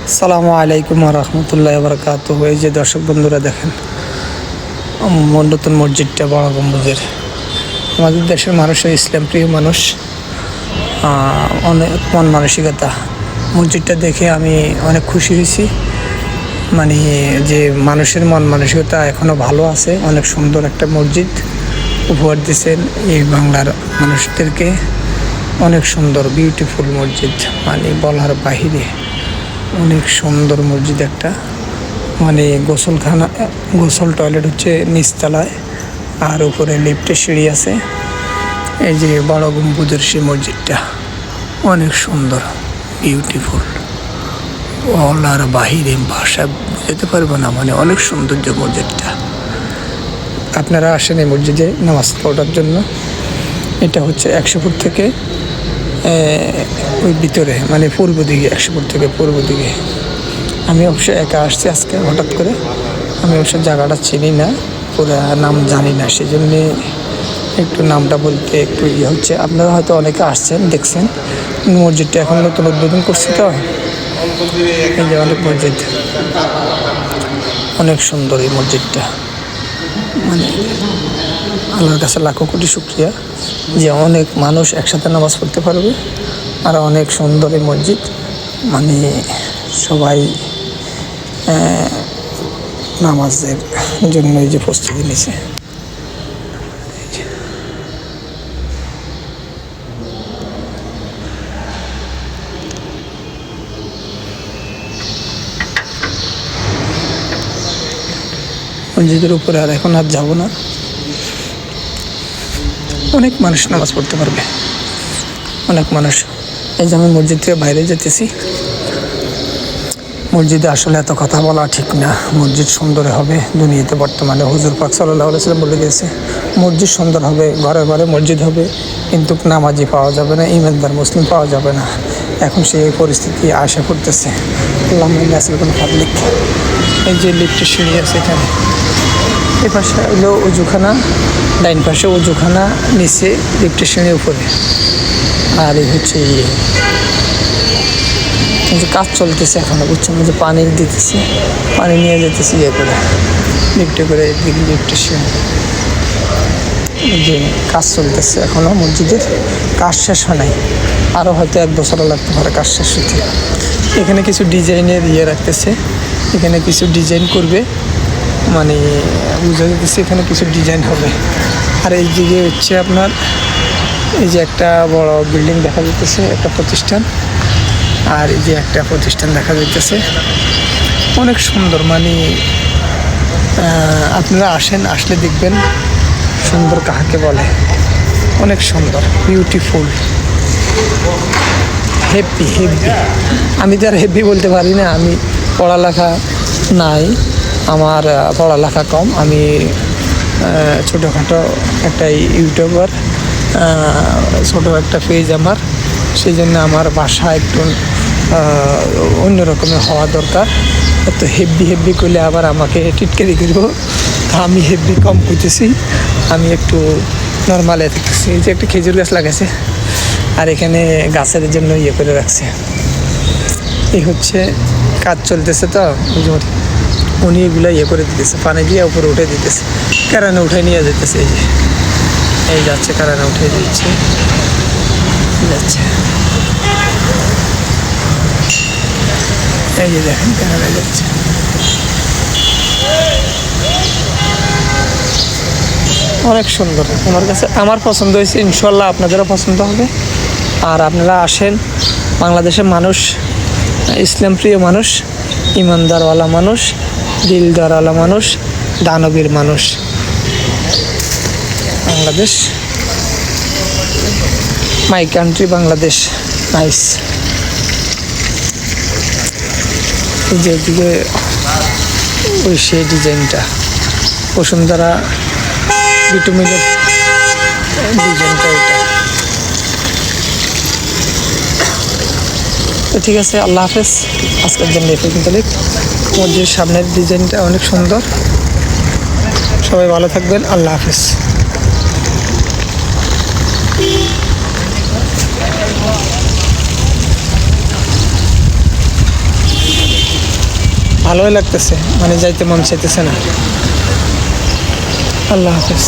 আসসালামু আলাইকুম রহমতুল্লাহ বরকাত। এই যে দর্শক বন্ধুরা দেখেন নতুন মসজিদটা বড় গম্বুজের। আমাদের দেশের মানুষের ইসলাম প্রিয় মানুষ, অনেক মন মানসিকতা। মসজিদটা দেখে আমি অনেক খুশি হয়েছি, মানে যে মানুষের মন মানসিকতা এখনও ভালো আছে। অনেক সুন্দর একটা মসজিদ উপহার দিয়েছেন এই বাংলার মানুষদেরকে। অনেক সুন্দর বিউটিফুল মসজিদ, মানে বলার বাহিরে অনেক সুন্দর মসজিদ একটা। মানে গোসল টয়লেট হচ্ছে নিচতলায়, আর উপরে লিফটের সিঁড়ি আছে। এই যে বড় গম্বুজের সেই মসজিদটা অনেক সুন্দর বিউটিফুল, বলার বাহিরে ভাষা বুঝতে পারবো না, মানে অনেক সৌন্দর্য মসজিদটা। আপনারা আসেন এই মসজিদে নামাজ পড়ার জন্য। এটা হচ্ছে 100 ফুট থেকে ওই ভিতরে, মানে পূর্ব দিকে, 100 ফুট থেকে পূর্ব দিকে। আমি অবশ্য একা আসছি আজকে হঠাৎ করে। আমি অবশ্য জায়গাটা চিনি না, পুরো নাম জানি না, সেই জন্যে একটু নামটা বলতে একটু ইয়ে হচ্ছে। আপনারা হয়তো অনেকে আসছেন, দেখছেন। মসজিদটা এখন নতুন উদ্বোধন করছি তো, এই যে অনেক মসজিদ, অনেক সুন্দর এই মসজিদটা। মানে আল্লাহর কাছে লাখো কোটি শুকরিয়া যে অনেক মানুষ একসাথে নামাজ পড়তে পারবে। আর অনেক সুন্দর এই মসজিদ, মানে সবাই নামাজের জন্য এই যে প্রস্তুতি নিছে। মসজিদের উপরে আর এখন আর যাবো না। অনেক মানুষ নামাজ পড়তে পারবে, অনেক মানুষ। এই যে আমি মসজিদ থেকে বাইরে যেতেছি। মসজিদে আসলে এত কথা বলা ঠিক না। মসজিদ সুন্দর হবে দুনিয়াতে বর্তমানে হুজুর পাক সাল্লাল্লাহু আলাইহি ওয়াসাল্লাম বলে গেছে, মসজিদ সুন্দর হবে, ঘরে ঘরে মসজিদ হবে, কিন্তু নামাজি পাওয়া যাবে না, ইমানদার মুসলিম পাওয়া যাবে না। এখন সেই পরিস্থিতি আশা করতেছে। আল্লাহুম্মা আসআলুকা ফাদলিক। এই যে লিফটের সিঁড়ি আছে এখানে, এই পাশে হলো উজুখানা, ডাইন পাশে উজুখানা, নিচে লিফটের সিঁড়ি উপরে। আর এই হচ্ছে যে কাজ চলতেছে এখনো, বুঝছেন, যে পানি দিতেছে, পানি নিয়ে যেতেছি ইয়ে করে লিফটে করে, এদিকে লিফটের সিঁড়ি। যে কাজ চলতেছে এখনো, মসজিদের কাজ শেষ হয় নাই, আরও হয়তো 1 বছর লাগতে পারে কাজ শেষ হতে। এখানে কিছু ডিজাইনের ইয়ে রাখতেছে, এখানে কিছু ডিজাইন করবে, মানে বুঝা যেতেছে এখানে কিছু ডিজাইন হবে। আর এই দিকে হচ্ছে আপনার এই যে একটা বড় বিল্ডিং দেখা যাইতেছে, একটা প্রতিষ্ঠান। আর এই যে একটা প্রতিষ্ঠান দেখা যাইতেছে, অনেক সুন্দর। মানে আপনারা আসেন, আসলে দেখবেন সুন্দর কাহাকে বলে। অনেক সুন্দর বিউটিফুল, হ্যাপি হ্যাপি। আমি তো আর হ্যাপি বলতে পারি না, আমি পড়ালেখা নাই, আমার পড়ালেখা কম। আমি ছোটোখাটো একটা ইউটিউবার, ছোটো একটা পেজ আমার, সেই জন্য আমার ভাষা একটু অন্য রকমের হওয়া দরকার। এত হেভি করলে আবার আমাকে টিটকারি করবো। তা আমি হেভি কম করতেছি, আমি একটু নর্মালে থাকতেছি। এই যে একটা খেজুর গাছ লাগাইছে, আর এখানে গাছের জন্য ইয়ে করে রাখছে। এই হচ্ছে কাজ চলতেছে তো, উনি এগুলো ইয়ে করে দিতেছে, পানি দিয়ে উপরে উঠে দিতেছে, কারণে উঠে নিয়ে যেতেছে। এই যে এই যাচ্ছে, কারণে উঠে দিচ্ছে, যাচ্ছে। এই যে দেখেন কারণে যাচ্ছে। অনেক সুন্দর, আমার কাছে আমার পছন্দ হয়েছে, ইনশাল্লাহ আপনাদেরও পছন্দ হবে। আর আপনারা আসেন, বাংলাদেশের মানুষ ইসলাম প্রিয় মানুষ, ইমানদারওয়ালা মানুষ, দিলদারওয়ালা মানুষ, দানবীর মানুষ। Bangladesh, my country Bangladesh, nice. যেদিকে ওই সেই ডিজাইনটা বসুন্ধরা বিটুমিনের ডিজাইনটা এটা। তো ঠিক আছে, আল্লাহ হাফেজ। আজকের জন্য এই পর্যন্ত। মসজিদের সামনের ডিজাইনটা অনেক সুন্দর। সবাই ভালো থাকবেন, আল্লাহ হাফেজ। ভালোই লাগতেছে, মানে যাইতে মন চাইতেছে না। আল্লাহ হাফেজ।